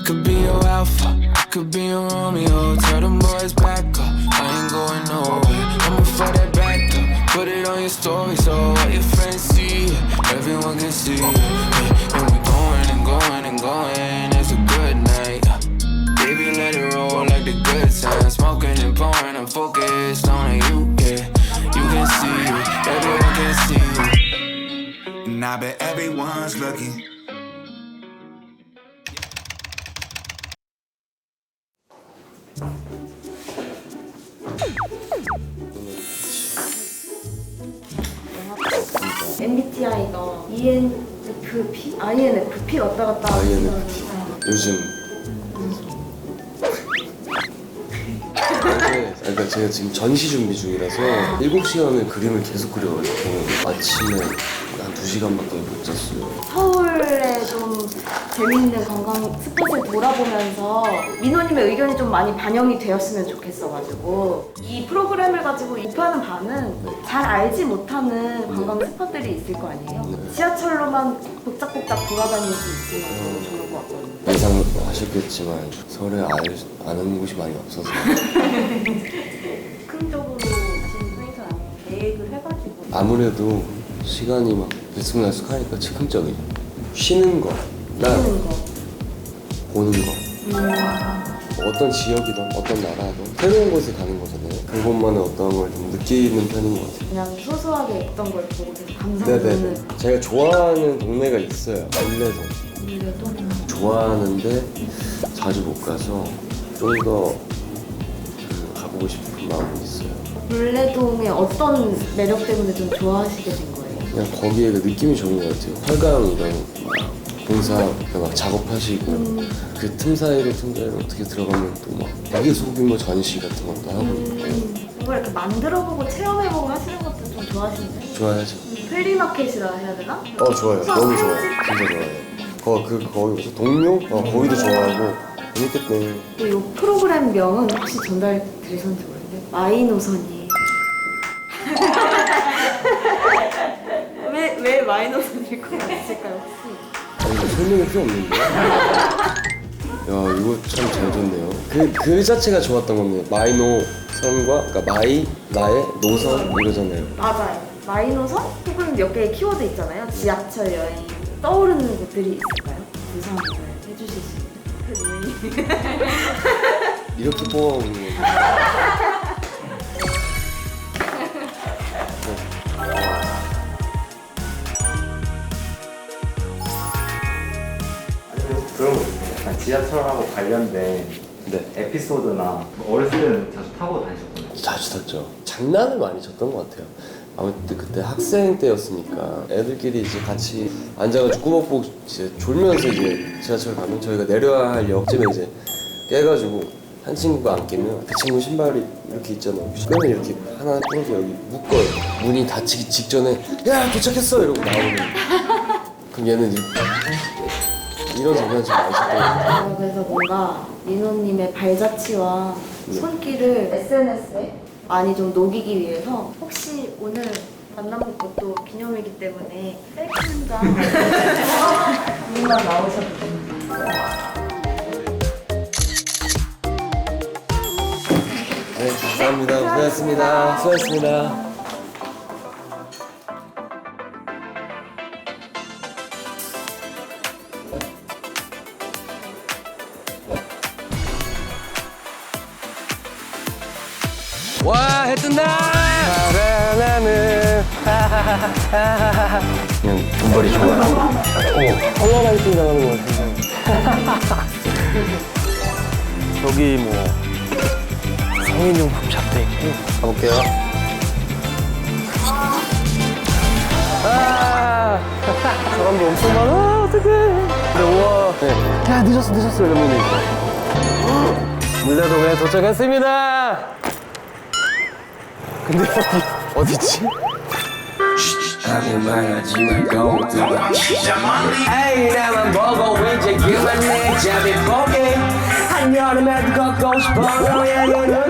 could be your alpha, I could be your Romeo. Tell them boys back up, I ain't going nowhere. I'ma for that back up, put it on your story so all your friends see it, everyone can see it. And we going and going and going, it's a good night. Baby, let it roll like the good times. Smoking and pouring, I'm focused on you, yeah. You can see it, everyone can see it. And I bet everyone's looking. MBTI가 ENFP? INFP 왔다 갔다 INFP. 요즘 그러니까 제가 지금 전시 준비 중이라서 7시간을 그림을 계속 그려가지고 아침에 한 2시간밖에 못 잤어요. 서울에 좀 재밌는 관광 스팟을 돌아보면서 민호님의 의견이 좀 많이 반영이 되었으면 좋겠어가지고 이 프로그램을 가지고 목표하는 바는 잘 알지 못하는 관광 스팟들이 있을 거 아니에요? 지하철로만 복작복작 돌아다닐 수 있으면 너무 좋을 것 같거든요. 예상하셨겠지만 서울에 아는 곳이 많이 없어서 즉흥적으로 하시는 편이서 계획을 해가지고 아무래도 시간이 막 들쑥날쑥하니까 즉흥적이죠. 쉬는 거, 하는 거. 보는 거, 어떤 지역이든 어떤 나라든 새로운 곳에 가는 거잖아요. 그곳만의 어떤 걸 좀 느끼는 편인 것 같아요. 그냥 소소하게 어떤 걸 보고 계속 감상하는. 네네. 제가 좋아하는 동네가 있어요. 원래도 좋아하는데 자주 못 가서 좀 더 가보고 싶은 마음이 있어요. 물레동의 어떤 매력 때문에 좀 좋아하시게 된 거예요? 그냥 거기에 그 느낌이 좋은 것 같아요. 활강 이런 막 공사 막 작업하시고 그 틈 사이로 어떻게 들어가면 또 막 되게 소규모 전시 같은 것도 하고 있고 뭔가 이렇게 만들어보고 체험해보고 하시는 것도 좀 좋아하시는데? 좋아하죠. 플리마켓이라 해야 되나? 좋아요. 너무 좋아요. 진짜 좋아요. 거기 동료? 거기도 좋아하고 재밌겠네. 이 프로그램 명은 혹시 전달 드리셨는지 모르겠는데 마이노선이 왜 마이노선일 것 같으실까요 혹시? 아니 이거 설명이 필요 없는데? 야 이거 참 잘 좋네요. 그 자체가 좋았던 겁니다. 마이노 선과 그러니까 마이, 나의, 노선 이거잖아요. 맞아요. 마이노선 혹은 몇 개의 키워드 있잖아요. 지하철 여행 떠오르는 곳들이 있을까요? 구상을 해주실 수 있나요? 이렇게 뽑아오는 거. 그런 거 있어요. 약간 지하철하고 관련된 에피소드나 어렸을 때는 자주 타고 다니셨거든요. 자주 탔죠. 장난을 많이 쳤던 것 같아요. 아무튼 그때 학생 때였으니까 애들끼리 이제 같이 앉아가지고 꾸벅꾸벅 이제 졸면서 이제 지하철 가면 저희가 내려야 할 역쯤에 이제 깨가지고 한 친구가 안 깨면 그 친구 신발이 이렇게 있잖아요. 그러면 이렇게 하나 끊어서 여기 묶어요. 문이 닫히기 직전에 야 도착했어 이러고 나오는. 그럼 얘는 이런 장난 좀 많이 쳤던 것 같아요. 그래서 뭔가 민호님의 발자취와 손길을 SNS에 많이 좀 녹이기 위해서 혹시 오늘 만난 것도 기념이기 때문에 셀프 한 장 분만 나오셔도 됩니다. 네, 감사합니다. 고생하셨습니다. 수고하셨습니다. 와, 해 뜬다! 사랑하는 그냥 돈벌이 좋아요. 컬러라이팅 당하는 것 같은데. 여기 뭐 성인용품 샵도 있고. 가볼게요. 사람도 엄청 많아. 어떡해. 근데 우와. 네. 야 늦었어 이러면 물레동에 도착했습니다. 근데 여기 어디지? 에이 나만 보고 이제 그만해 잡이 보게 한여름에도 걷고 싶어 너의 눈에